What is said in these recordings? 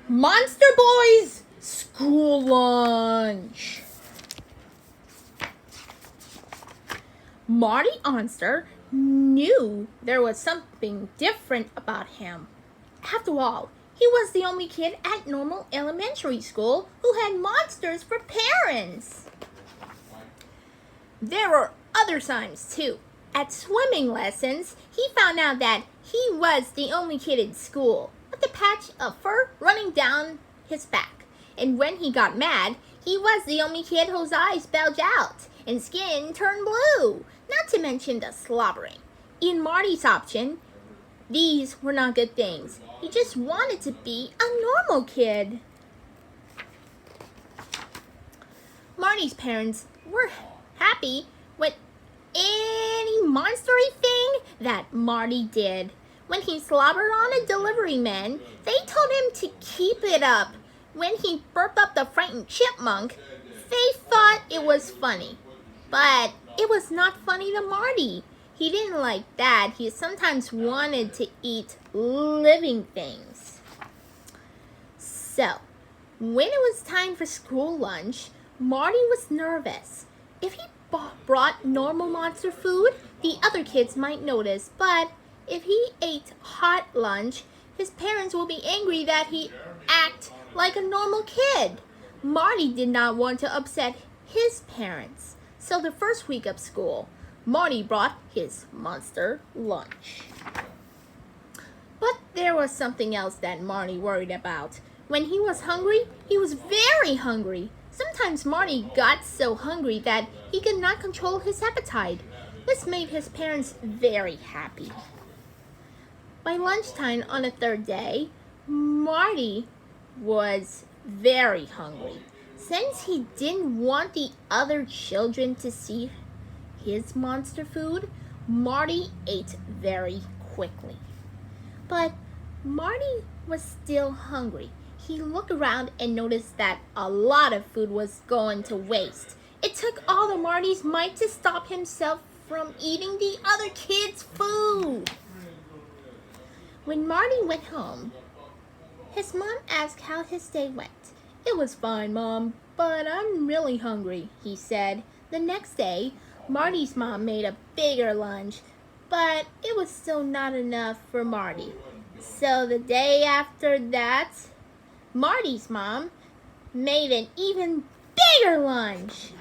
Monster Boys School Lunch. Marty Onster knew there was something different about him. After all, he was the only kid at normal elementary school who had monsters for parents. There were other signs too. At swimming lessons, he found out that he was the only kid in school with a patch of fur running down his back. And when he got mad, he was the only kid whose eyes bulged out and skin turned blue, not to mention the slobbering. In Marty's option, these were not good things. He just wanted to be a normal kid. Marty's parents were happy with any monstery thing that Marty did. When he slobbered on a delivery man, they told him to keep it up. When he burped up the frightened chipmunk, they thought it was funny. But it was not funny to Marty. He didn't like that. He sometimes wanted to eat living things. So, when it was time for school lunch, Marty was nervous. If he brought normal monster food, the other kids might notice. But if he ate hot lunch, his parents will be angry that he acted like a normal kid. Marty did not want to upset his parents. So the first week of school, Marty brought his monster lunch. But there was something else that Marty worried about. When he was hungry, he was very hungry. Sometimes Marty got so hungry that he could not control his appetite. This made his parents very happy. By lunchtime on the third day, Marty was very hungry. Since he didn't want the other children to see his monster food, Marty ate very quickly. But Marty was still hungry. He looked around and noticed that a lot of food was going to waste. It took all of Marty's might to stop himself from eating the other kids' food. When Marty went home, his mom asked how his day went. "It was fine, Mom, but I'm really hungry," he said. The next day, Marty's mom made a bigger lunch, but it was still not enough for Marty. So the day after that, Marty's mom made an even bigger lunch.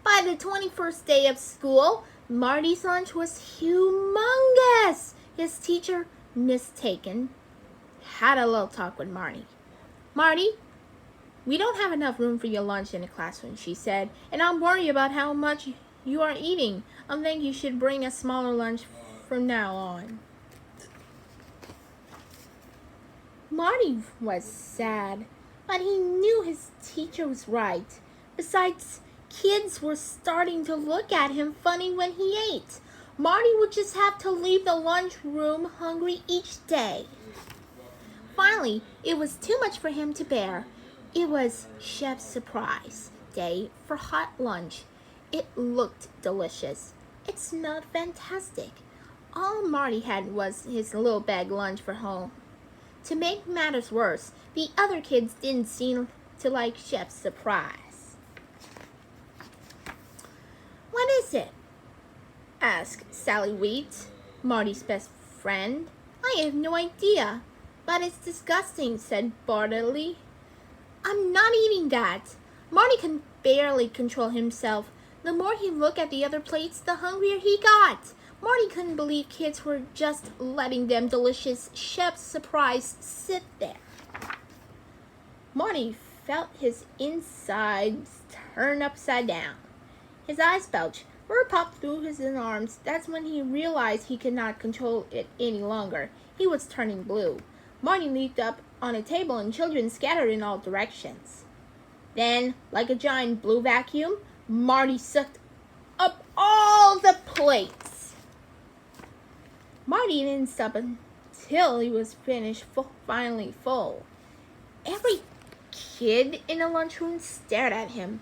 By the 21st day of school, Marty's lunch was humongous. His teacher, Miss Taken, had a little talk with Marty. "Marty, we don't have enough room for your lunch in the classroom," she said, "and I'm worried about how much you are eating. I think you should bring a smaller lunch from now on." Marty was sad, but he knew his teacher was right. Besides, kids were starting to look at him funny when he ate. Marty would just have to leave the lunchroom hungry each day. Finally, it was too much for him to bear. It was Chef's surprise day for hot lunch. It looked delicious. It smelled fantastic. All Marty had was his little bag lunch for home. To make matters worse, the other kids didn't seem to like Chef's surprise. "What is it?" asked Sally Wheat, Marty's best friend. "I have no idea, but it's disgusting," said Bartley. "I'm not eating that." Marty could barely control himself. The more he looked at the other plates, the hungrier he got. Marty couldn't believe kids were just letting them delicious Chef's surprise sit there. Marty felt his insides turn upside down. His eyes bulged. Fur popped through his arms. That's when he realized he could not control it any longer. He was turning blue. Marty leaped up on a table and children scattered in all directions. Then, like a giant blue vacuum, Marty sucked up all the plates. Marty didn't stop until he was finished, finally full. Every kid in the lunchroom stared at him.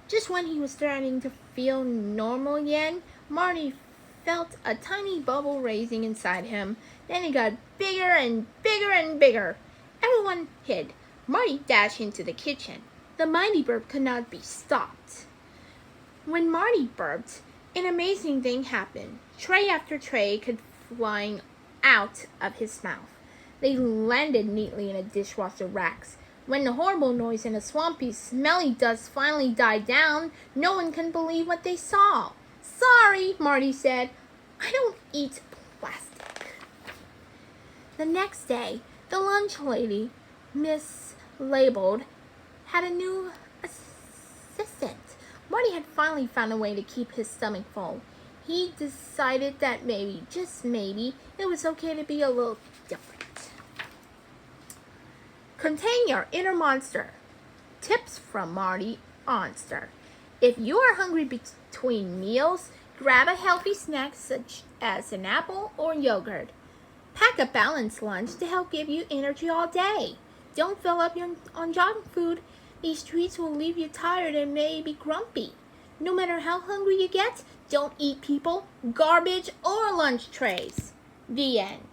Just when he was starting to feel normal again, Marty felt a tiny bubble raising inside him. Then it got bigger and bigger and bigger. Everyone everyone hid, Marty dashed into the kitchen. The mighty burp could not be stopped. When Marty burped, an amazing thing happened. Tray after tray came flying out of his mouth. They landed neatly in the dishwasher racks. When the horrible noise and the swampy, smelly dust finally died down, no one could believe what they saw. "Sorry," Marty said. "I don't eat plastic." The next day, the lunch lady, Miss Labeled, had a new assistant. Marty had finally found a way to keep his stomach full. He decided that maybe, just maybe, it was okay to be a little different. Contain your inner monster. Tips from Marty Onster. If you are hungry between meals, grab a healthy snack such as an apple or yogurt. Pack a balanced lunch to help give you energy all day. Don't fill up on junk food. These treats will leave you tired and maybe grumpy. No matter how hungry you get, don't eat people, garbage, or lunch trays. The end.